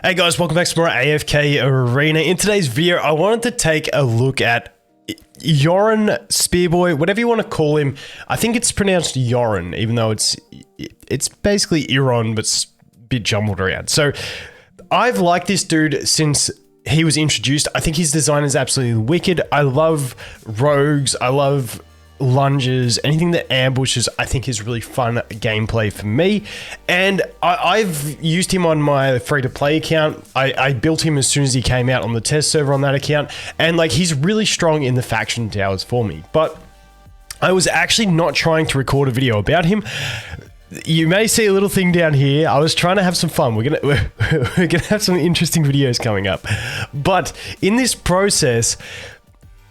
Hey guys, welcome back to more AFK Arena. In today's video, I wanted to take a look at Eorin, Spearboy, whatever you want to call him. I think it's pronounced Eorin, even though it's basically Eorin, but a bit jumbled around. So I've liked this dude since he was introduced. I think his design is absolutely wicked. I love rogues. I love lunges, anything that ambushes. I think is really fun gameplay for me, and I've used him on my free-to-play account. I built him as soon as he came out on the test server on that account, and like he's really strong in the faction towers for me. But I was actually not trying to record a video about him. You may see a little thing down here. I was trying to have some fun. We're gonna have some interesting videos coming up, but in this process,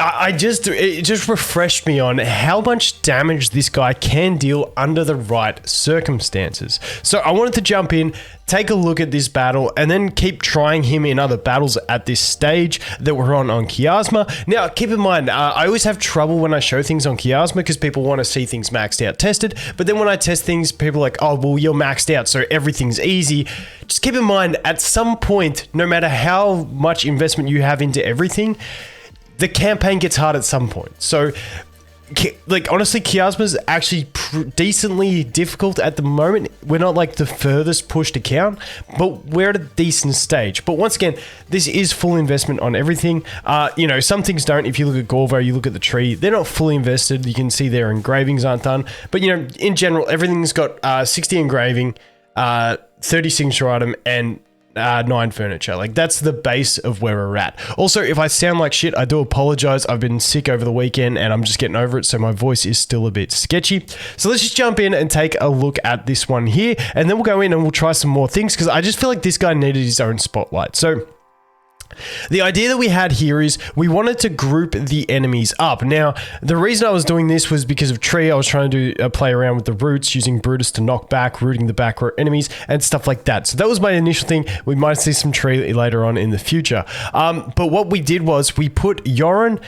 it just refreshed me on how much damage this guy can deal under the right circumstances. So I wanted to jump in, take a look at this battle, and then keep trying him in other battles at this stage that we're on Chiasma. Now, keep in mind, I always have trouble when I show things on Chiasma because people want to see things maxed out tested. But then when I test things, people are like, oh, well, you're maxed out, so everything's easy. Just keep in mind, at some point, no matter how much investment you have into everything, the campaign gets hard at some point. So, like, honestly, Chiasma's actually decently difficult at the moment. We're not like the furthest pushed account, but we're at a decent stage. But once again, this is full investment on everything. You know, some things don't. If you look at Gorvo, you look at the tree, they're not fully invested. You can see their engravings aren't done. But, you know, in general, everything's got 60 engraving, 30 signature item, and 9 furniture. Like, that's the base of where we're at. Also, if I sound like shit, I do apologize. I've been sick over the weekend and I'm just getting over it, so my voice is still a bit sketchy. So let's just jump in and take a look at this one here, and then we'll go in and we'll try some more things, because I just feel like this guy needed his own spotlight. So the idea that we had here is we wanted to group the enemies up. Now, the reason I was doing this was because of Tree. I was trying to do play around with the roots, using Brutus to knock back, rooting the back row enemies, and stuff like that. So that was my initial thing. We might see some Tree later on in the future. But what we did was we put Eorin,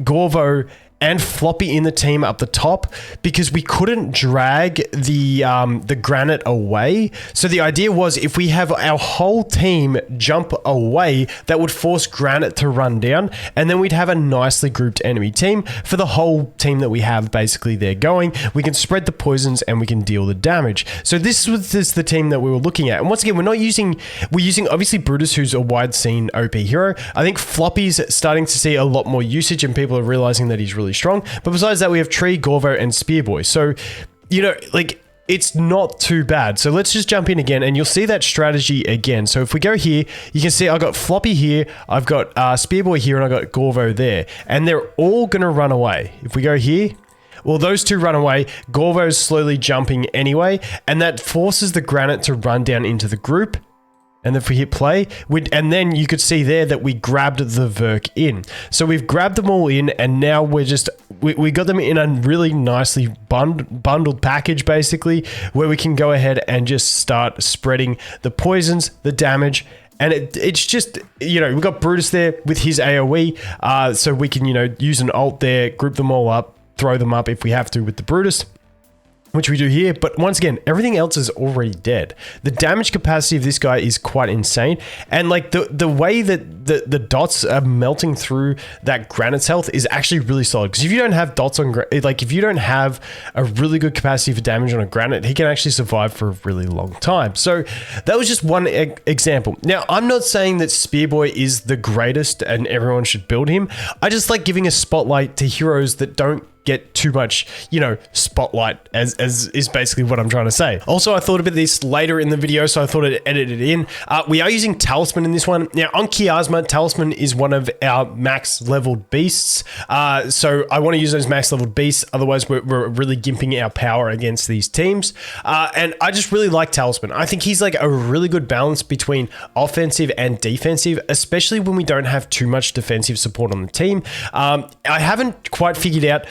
Gorvo, and Floppy in the team up the top because we couldn't drag the granite away. So the idea was, if we have our whole team jump away, that would force granite to run down, and then we'd have a nicely grouped enemy team for the whole team that we have basically there going. We can spread the poisons and we can deal the damage. So this was the team that we were looking at. And once again, we're using obviously Brutus, who's a wide scene OP hero. I think Floppy's starting to see a lot more usage and people are realizing that he's really strong. But besides that, we have Tree, Gorvo, and Spearboy. So, you know, like, it's not too bad. So let's just jump in again and you'll see that strategy again. So if we go here, you can see I've got Floppy here, I've got Spearboy here, and I've got Gorvo there. And they're all going to run away. If we go here, well, those two run away. Gorvo's slowly jumping anyway, and that forces the granite to run down into the group. And if we hit play, and then you could see there that we grabbed the Verk in. So we've grabbed them all in, and now we're just, we got them in a really nicely bundled package, basically, where we can go ahead and just start spreading the poisons, the damage, and it's just, you know, we've got Brutus there with his AoE, so we can, you know, use an ult there, group them all up, throw them up if we have to with the Brutus, which we do here. But once again, everything else is already dead. The damage capacity of this guy is quite insane. And like the way that the dots are melting through that granite's health is actually really solid. Because if you don't have dots on, like if you don't have a really good capacity for damage on a granite, he can actually survive for a really long time. So that was just one example. Now, I'm not saying that Spearboy is the greatest and everyone should build him. I just like giving a spotlight to heroes that don't get too much, you know, spotlight, as is basically what I'm trying to say. Also, I thought about this later in the video, so I thought I'd edit it in. We are using Talisman in this one. Now, on Chiasma, Talisman is one of our max leveled beasts. So I want to use those max leveled beasts, otherwise we're really gimping our power against these teams. And I just really like Talisman. I think he's like a really good balance between offensive and defensive, especially when we don't have too much defensive support on the team. I haven't quite figured out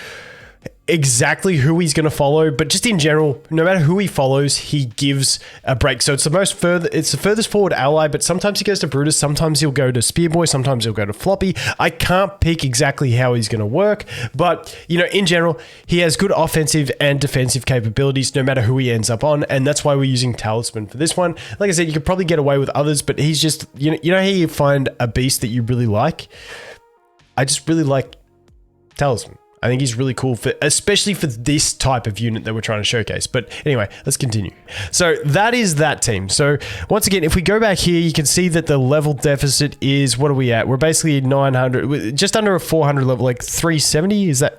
exactly who he's going to follow, but just in general, no matter who he follows, he gives a break. So it's the furthest forward ally, but sometimes he goes to Brutus, sometimes he'll go to Spearboy, sometimes he'll go to Floppy. I can't pick exactly how he's going to work, but you know, in general, he has good offensive and defensive capabilities no matter who he ends up on, and that's why we're using Talisman for this one. Like I said, you could probably get away with others, but he's just, you know how you find a beast that you really like? I just really like Talisman. I think he's really cool, especially for this type of unit that we're trying to showcase. But anyway, let's continue. So that is that team. So once again, if we go back here, you can see that the level deficit is, what are we at? We're basically 900, just under a 400 level, like 370. Is that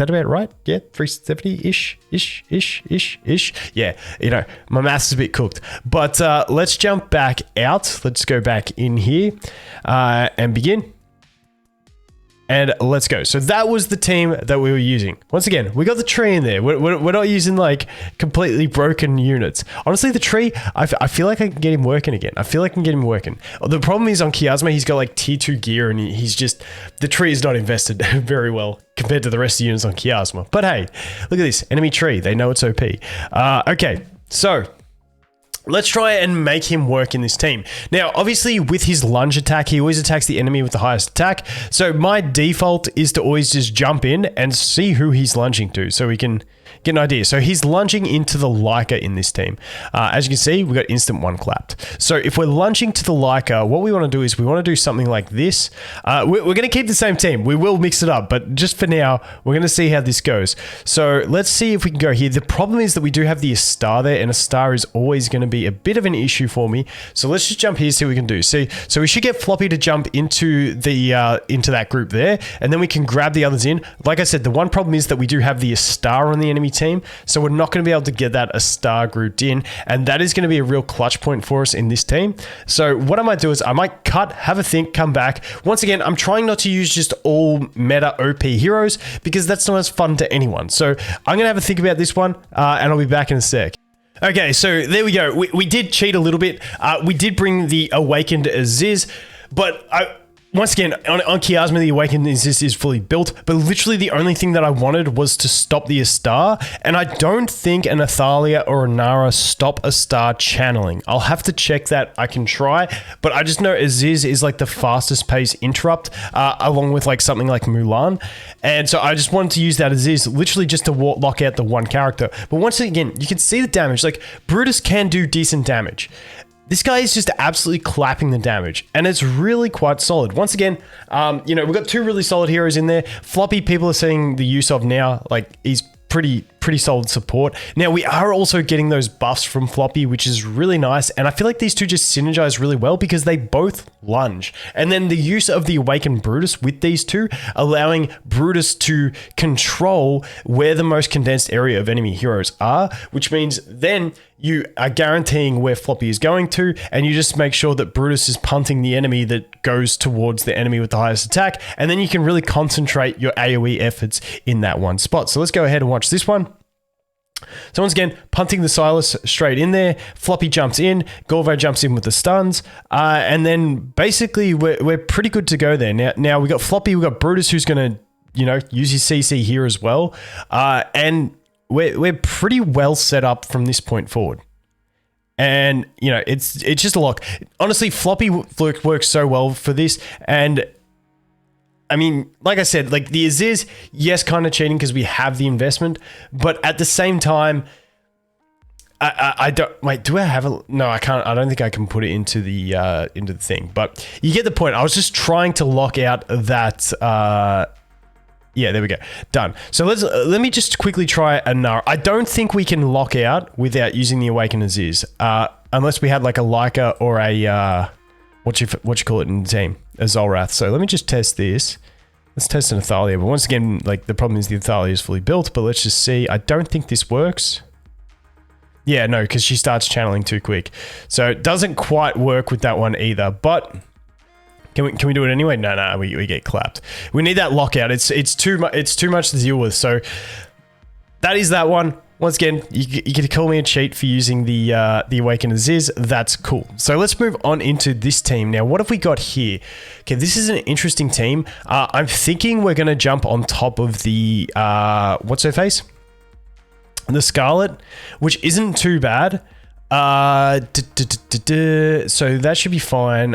about right? Yeah, 370-ish. Yeah, you know, my math's a bit cooked. But let's jump back out. Let's go back in here and begin. And let's go. So that was the team that we were using. Once again, we got the tree in there. We're not using like completely broken units. Honestly, the tree, I feel like I can get him working again. The problem is on Chiasma, he's got like tier 2 gear and he's just, the tree is not invested very well compared to the rest of the units on Chiasma. But hey, look at this, enemy tree. They know it's OP. Okay, so let's try and make him work in this team. Now, obviously, with his lunge attack, he always attacks the enemy with the highest attack. So my default is to always just jump in and see who he's lunging to so we can get an idea. So he's lunging into the Leica in this team. As you can see, we got instant one clapped. So if we're lunging to the Leica, what we want to do is we want to do something like this. We're going to keep the same team. We will mix it up, but just for now, we're going to see how this goes. So let's see if we can go here. The problem is that we do have the star there, and a star is always going to be a bit of an issue for me. So let's just jump here, see what we can do. So we should get Floppy to jump into the into that group there, and then we can grab the others in. Like I said, the one problem is that we do have the star on the enemy team, so we're not going to be able to get that a star grouped in, and that is going to be a real clutch point for us in this team. So what I might do is I might cut, have a think, come back. Once again, I'm trying not to use just all meta OP heroes because that's not as fun to anyone. So I'm going to have a think about this one, and I'll be back in a sec. Okay, so there we go. We did cheat a little bit. We did bring the Awakened Aziz, but once again, on Chiasma, the Awakened Aziz is fully built, but literally the only thing that I wanted was to stop the Astar, and I don't think an Athalia or a Nara stop Astar channeling. I'll have to check that. I can try, but I just know Aziz is like the fastest pace interrupt, along with like something like Mulan, and so I just wanted to use that Aziz literally just to lock out the one character. But once again, you can see the damage. Like, Brutus can do decent damage. This guy is just absolutely clapping the damage, and it's really quite solid. Once again, you know, we've got two really solid heroes in there. Floppy, people are seeing the use of now. Like, he's pretty solid support. Now, we are also getting those buffs from Floppy, which is really nice, and I feel like these two just synergize really well because they both lunge. And then the use of the Awakened Brutus with these two, allowing Brutus to control where the most condensed area of enemy heroes are, which means then you are guaranteeing where Floppy is going to, and you just make sure that Brutus is punting the enemy that goes towards the enemy with the highest attack, and then you can really concentrate your AoE efforts in that one spot. So let's go ahead and watch this one. So once again, punting the Silas straight in there, Floppy jumps in, Gorvo jumps in with the stuns, and then basically we're pretty good to go there. Now we got Floppy, we got Brutus who's going to, you know, use his CC here as well, and we're pretty well set up from this point forward. And, you know, it's just a lock. Honestly, Floppy works so well for this, and I mean, like I said, like the Aziz, yes, kind of cheating because we have the investment, but at the same time, I don't, wait, do I have a, no, I can't, I don't think I can put it into the thing, but you get the point. I was just trying to lock out that, yeah, there we go. Done. So let me just quickly try a Nara. I don't think we can lock out without using the Awakened Aziz, unless we had like a Leica or a, what you call it in the team, a Zolrath. So let me just test this. Let's test an Athalia. But once again, like the problem is the Athalia is fully built, but let's just see. I don't think this works. Yeah, no, because she starts channeling too quick. So it doesn't quite work with that one either, but can we do it anyway? No, we get clapped. We need that lockout. It's too much to deal with. So that is that one. Once again, you can call me a cheat for using the Awakened Aziz. That's cool. So let's move on into this team. Now, what have we got here? Okay, this is an interesting team. I'm thinking we're going to jump on top of the, what's her face? The Scarlet, which isn't too bad. So that should be fine.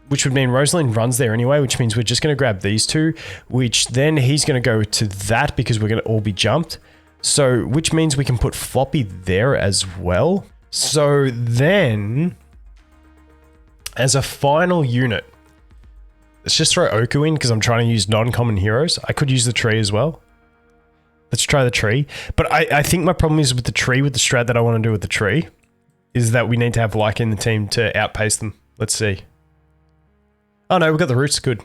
Which would mean Rosalind runs there anyway, which means we're just going to grab these two, which then he's going to go to that because we're going to all be jumped. So, which means we can put Floppy there as well. So then, as a final unit, let's just throw Oku in because I'm trying to use non-common heroes. I could use the tree as well. Let's try the tree. But I think my problem is with the tree, with the strat that I want to do with the tree, is that we need to have Leica in the team to outpace them. Let's see. Oh no, we've got the roots. Good.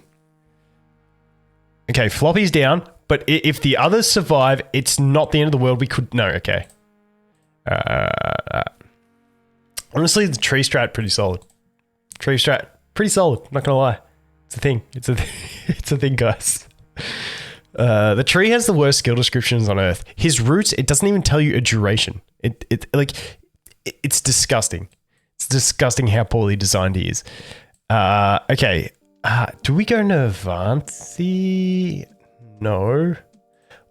Okay, Floppy's down. But if the others survive, it's not the end of the world. We could... No, okay. Honestly, the tree strat, pretty solid. Tree strat, pretty solid. Not gonna lie. It's a thing. It's a thing, guys. The tree has the worst skill descriptions on Earth. His roots, it doesn't even tell you a duration. It's disgusting. It's disgusting how poorly designed he is. Okay. Do we go Nervanthi? No.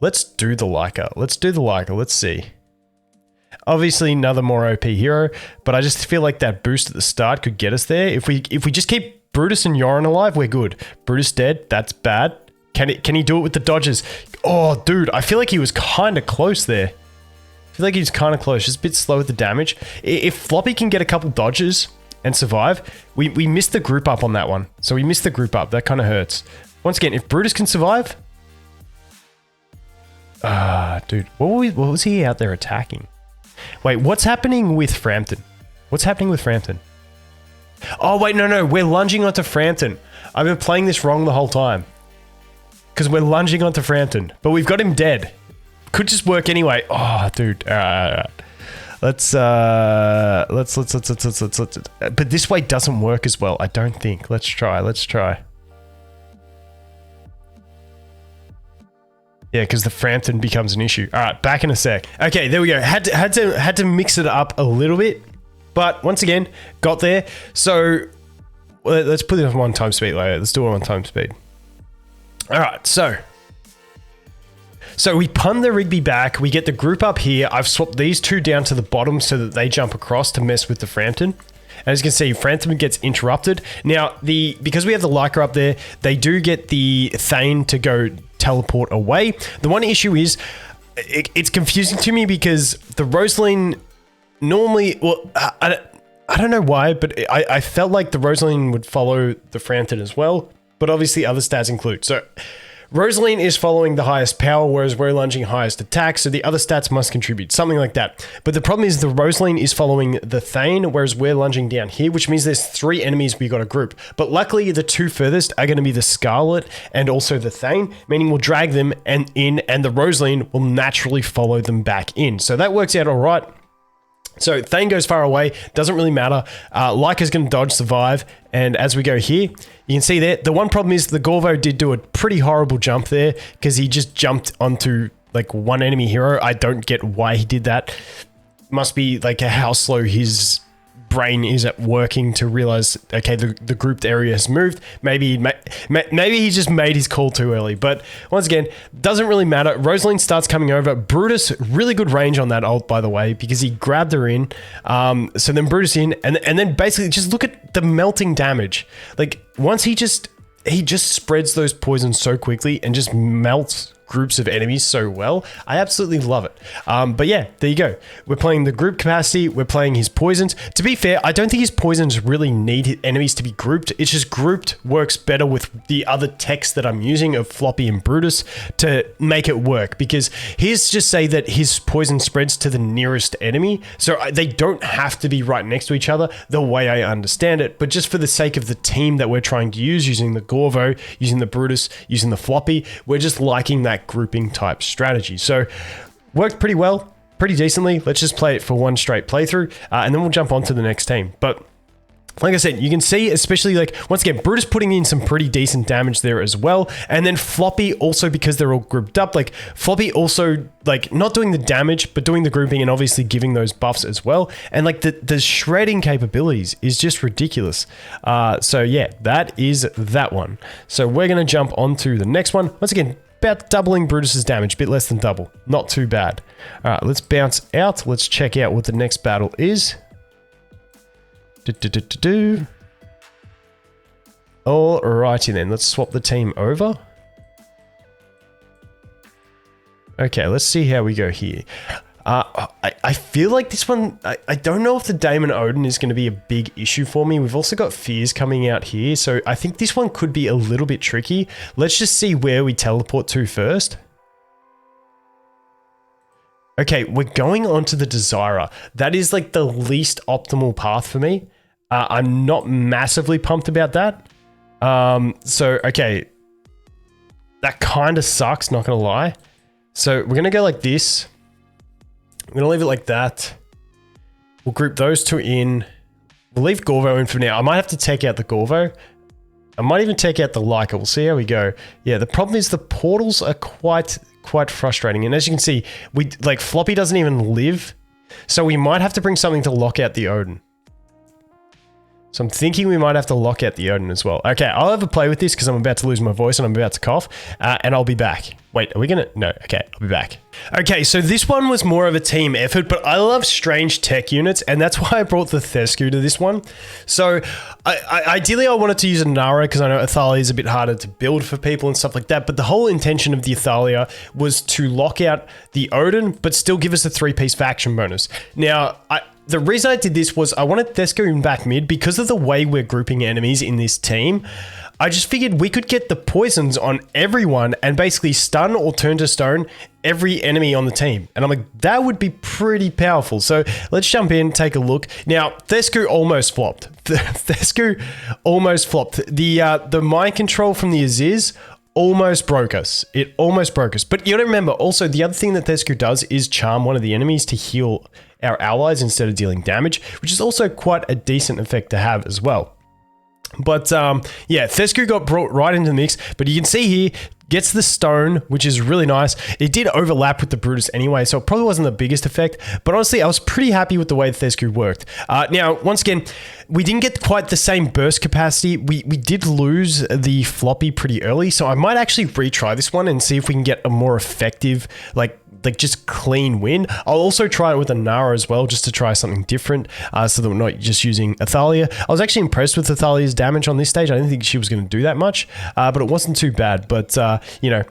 Let's do the Leica. Let's do the Leica. Let's see. Obviously, another more OP hero, but I just feel like that boost at the start could get us there. If we just keep Brutus and Eorin alive, we're good. Brutus dead, that's bad. Can he do it with the dodges? Oh, dude, I feel like he was kind of close there. I feel like he was kind of close, just a bit slow with the damage. If Floppy can get a couple dodges and survive, we missed the group up on that one. So we missed the group up. That kind of hurts. Once again, if Brutus can survive... dude, what was he out there attacking? Wait, what's happening with Frampton? What's happening with Frampton? Oh, wait, no. We're lunging onto Frampton. I've been playing this wrong the whole time. Because we're lunging onto Frampton. But we've got him dead. Could just work anyway. Oh, dude. Let's. But this way doesn't work as well, I don't think. Let's try. Yeah, because the Frampton becomes an issue. All right, back in a sec. Okay, there we go. Had to mix it up a little bit, but once again, got there. So let's put it on 1 time speed later. Let's do it on 1 time speed. All right, so we pun the Rigby back. We get the group up here. I've swapped these two down to the bottom so that they jump across to mess with the Frampton. As you can see, Frampton gets interrupted. Now, because we have the Leica up there, they do get the Thane to go teleport away. The one issue is, it's confusing to me because the Rosaline normally... Well, I don't know why, but I felt like the Rosaline would follow the Frampton as well, but obviously other stats include. So... Rosaline is following the highest power, whereas we're lunging highest attack, so the other stats must contribute, something like that. But the problem is the Rosaline is following the Thane, whereas we're lunging down here, which means there's 3 enemies we got to group. But luckily, the 2 furthest are going to be the Scarlet and also the Thane, meaning we'll drag them in, and the Rosaline will naturally follow them back in. So that works out all right. So Thane goes far away, doesn't really matter. Leica's going to dodge, survive, and as we go here, you can see there, the one problem is the Gorvo did do a pretty horrible jump there because he just jumped onto like one enemy hero. I don't get why he did that. Must be like how slow his brain is at working to realize, okay, the grouped area has moved. Maybe he just made his call too early. But once again, doesn't really matter. Rosaline starts coming over. Brutus, really good range on that ult, by the way, because he grabbed her in. So then Brutus in, and then basically just look at the melting damage. Like once he just spreads those poisons so quickly and just melts groups of enemies so well. I absolutely love it. But yeah, there you go. We're playing the group capacity. We're playing his poisons. To be fair, I don't think his poisons really need enemies to be grouped. It's just grouped works better with the other text that I'm using of Floppy and Brutus to make it work, because here's just say that his poison spreads to the nearest enemy. So they don't have to be right next to each other the way I understand it, but just for the sake of the team that we're trying to use, using the Gorvo, using the Brutus, using the Floppy, we're just liking that grouping type strategy. So worked pretty well, pretty decently. Let's just play it for one straight playthrough, and then we'll jump on to the next team. But like I said, you can see, especially like, once again, Brutus putting in some pretty decent damage there as well. And then Floppy also, because they're all grouped up, like Floppy also like not doing the damage, but doing the grouping and obviously giving those buffs as well. And like the shredding capabilities is just ridiculous. So yeah, that is that one. So we're going to jump on to the next one. Once again, about doubling Brutus's damage, a bit less than double. Not too bad. All right, let's bounce out. Let's check out what the next battle is. Alrighty then, let's swap the team over. Okay, let's see how we go here. I feel like this one, I don't know if the Daemon Odin is going to be a big issue for me. We've also got Fears coming out here, so I think this one could be a little bit tricky. Let's just see where we teleport to first. Okay, we're going on to the Desira. That is like the least optimal path for me. I'm not massively pumped about that. So, okay. That kind of sucks, not going to lie. So, we're going to go like this. I'm going to leave it like that. We'll group those two in. We'll leave Gorvo in for now. I might have to take out the Gorvo. I might even take out the Leica. We'll see how we go. Yeah, the problem is the portals are quite frustrating. And as you can see, like Floppy doesn't even live. So we might have to bring something to lock out the Odin. So I'm thinking we might have to lock out the Odin as well. Okay, I'll have a play with this because I'm about to lose my voice and I'm about to cough. And I'll be back. Wait, are we gonna? No, okay, I'll be back. Okay, so this one was more of a team effort, but I love strange tech units, and that's why I brought the Thescu to this one. So ideally I wanted to use a Nara because I know Athalia is a bit harder to build for people and stuff like that, but the whole intention of the Athalia was to lock out the Odin, but still give us a 3-piece faction bonus. Now, the reason I did this was I wanted Thescu in back mid because of the way we're grouping enemies in this team. I just figured we could get the poisons on everyone and basically stun or turn to stone every enemy on the team. And I'm like, that would be pretty powerful. So let's jump in, take a look. Now, Thescu almost flopped. Thescu almost flopped. The mind control from the Aziz almost broke us. It almost broke us. But you gotta remember, also, the other thing that Thescu does is charm one of the enemies to heal our allies instead of dealing damage, which is also quite a decent effect to have as well. But yeah, Thescu got brought right into the mix, but you can see here, gets the stone, which is really nice. It did overlap with the Brutus anyway, so it probably wasn't the biggest effect, but honestly, I was pretty happy with the way Thescu worked. Now, once again, we didn't get quite the same burst capacity. We did lose the Floppy pretty early, so I might actually retry this one and see if we can get a more effective, like just clean win. I'll also try it with a Nara as well, just to try something different, so that we're not just using Athalia. I was actually impressed with Athalia's damage on this stage. I didn't think she was going to do that much, but it wasn't too bad. But, you know,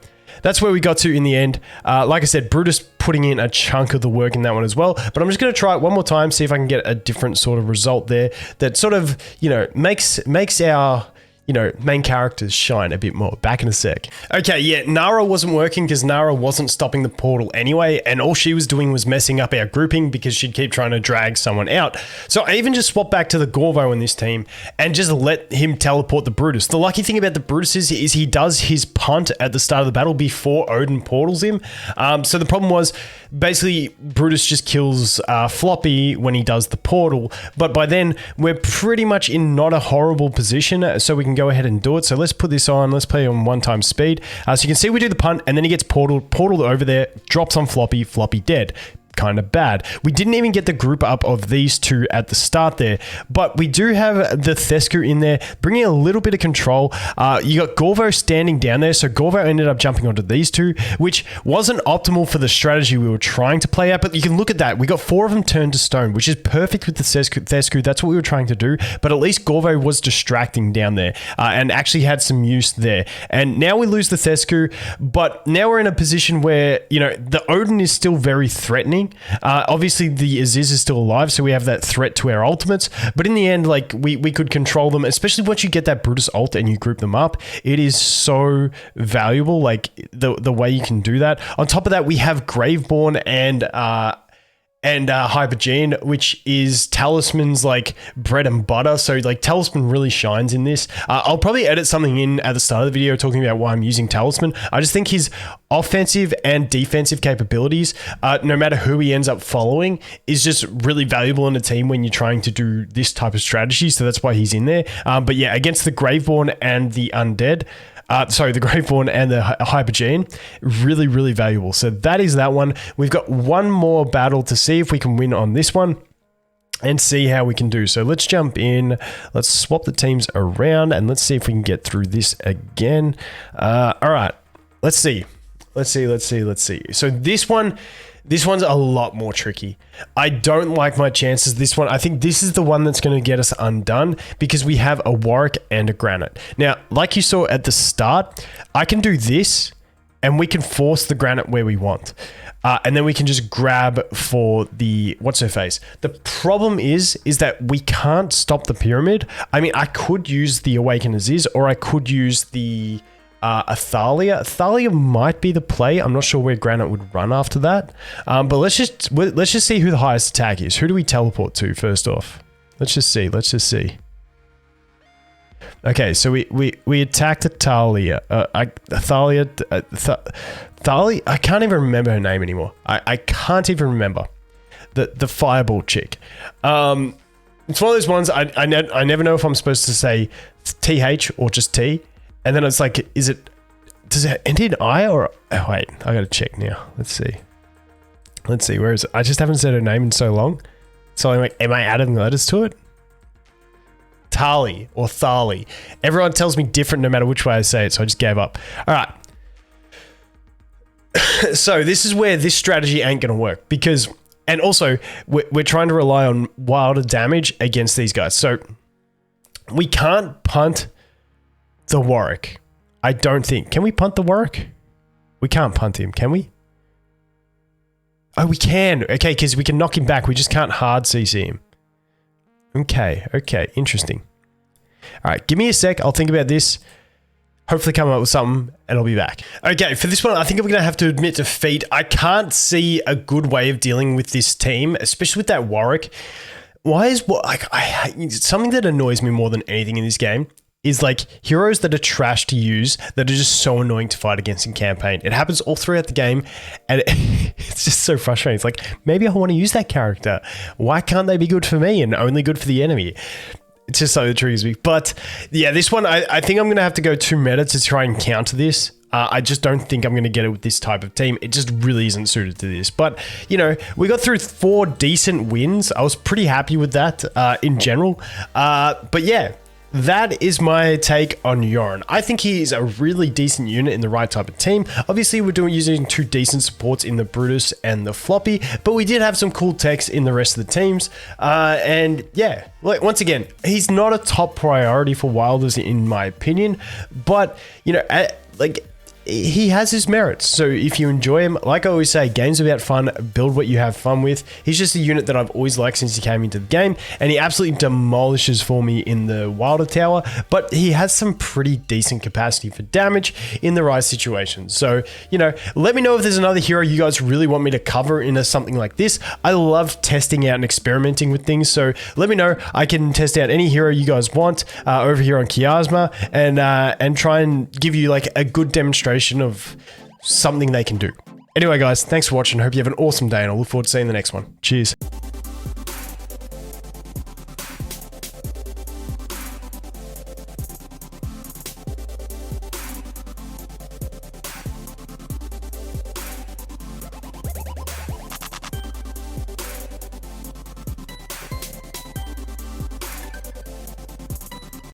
that's where we got to in the end. Like I said, Brutus putting in a chunk of the work in that one as well. But I'm just going to try it one more time, see if I can get a different sort of result there that sort of, you know, makes our, you know, main characters shine a bit more. Back in a sec. Okay, yeah, Nara wasn't working because Nara wasn't stopping the portal anyway, and all she was doing was messing up our grouping because she'd keep trying to drag someone out. So I even just swapped back to the Gorvo in this team and just let him teleport the Brutus. The lucky thing about the Brutus is he does his punt at the start of the battle before Odin portals him. So the problem was, basically, Brutus just kills Floppy when he does the portal, but by then, we're pretty much in not a horrible position, so we can go ahead and do it. So let's put this on. Let's play on 1x speed. So you can see we do the punt, and then he gets portaled over there, drops on Floppy, Floppy dead. Kind of bad. We didn't even get the group up of these two at the start there, but we do have the Thescu in there, bringing a little bit of control. You got Gorvo standing down there, so Gorvo ended up jumping onto these two, which wasn't optimal for the strategy we were trying to play out, but you can look at that. We got 4 of them turned to stone, which is perfect with the Thescu. That's what we were trying to do, but at least Gorvo was distracting down there and actually had some use there. And now we lose the Thescu, but now we're in a position where, you know, the Odin is still very threatening. Obviously the Aziz is still alive, so we have that threat to our ultimates, but in the end, like, we could control them, especially once you get that Brutus ult and you group them up. It is so valuable, like the way you can do that. On top of that, we have Graveborn and Hypergene, which is Talisman's like bread and butter. So like Talisman really shines in this. I'll probably edit something in at the start of the video talking about why I'm using Talisman. I just think his offensive and defensive capabilities, no matter who he ends up following, is just really valuable in a team when you're trying to do this type of strategy. So that's why he's in there. But yeah, against the Graveborn and the Undead, the Graveborn and the Hypergene, really, really valuable. So that is that one. We've got one more battle to see if we can win on this one and see how we can do. So let's jump in. Let's swap the teams around and let's see if we can get through this again. All right, let's see. So this one's a lot more tricky. I don't like my chances this one. I think this is the one that's going to get us undone because we have a Warwick and a Granite. Now, like you saw at the start, I can do this and we can force the Granite where we want. And then we can just grab for the what's-her-face. The problem is that we can't stop the pyramid. I mean, I could use the Awaken Aziz or I could use the Athalia. Athalia might be the play. I'm not sure where Granite would run after that. But let's just see who the highest attack is. Who do we teleport to first off? Let's just see. Okay, so we attacked Athalia. Thalia. I can't even remember her name anymore. I can't even remember the fireball chick. It's one of those ones I never know if I'm supposed to say TH or just T. And then it's like, does it end in I or, oh wait, I gotta check now. Let's see, where is it? I just haven't said her name in so long. So I'm like, am I adding letters to it? Tali or Thali. Everyone tells me different no matter which way I say it, so I just gave up. All right. So this is where this strategy ain't gonna work because, and also we're trying to rely on wilder damage against these guys. So we can't punt the Warwick. I don't think. Can we punt the Warwick? We can't punt him, can we? Oh, we can. Okay, because we can knock him back. We just can't hard CC him. Okay, interesting. All right, give me a sec. I'll think about this. Hopefully come up with something and I'll be back. Okay, for this one, I think I'm going to have to admit defeat. I can't see a good way of dealing with this team, especially with that Warwick. Something that annoys me more than anything in this game is like heroes that are trash to use that are just so annoying to fight against in campaign. It happens all throughout the game and it's just so frustrating. It's like, maybe I want to use that character. Why can't they be good for me and only good for the enemy? It's just something that triggers me. But yeah, this one, I think I'm going to have to go 2 meta to try and counter this. I just don't think I'm going to get it with this type of team. It just really isn't suited to this. But, you know, we got through 4 decent wins. I was pretty happy with that in general. But yeah, that is my take on Eorin. I think he is a really decent unit in the right type of team. Obviously, we're using 2 decent supports in the Brutus and the Floppy, but we did have some cool techs in the rest of the teams. And yeah, like once again, he's not a top priority for Wilders in my opinion, but you know, he has his merits. So if you enjoy him, like I always say, game's about fun, build what you have fun with. He's just a unit that I've always liked since he came into the game, and he absolutely demolishes for me in the Wilder Tower, but he has some pretty decent capacity for damage in the right situations. So, you know, let me know if there's another hero you guys really want me to cover in something like this. I love testing out and experimenting with things, so let me know. I can test out any hero you guys want over here on Chiasma and try and give you like a good demonstration of something they can do. Anyway, guys, thanks for watching. Hope you have an awesome day, and I'll look forward to seeing the next one. Cheers.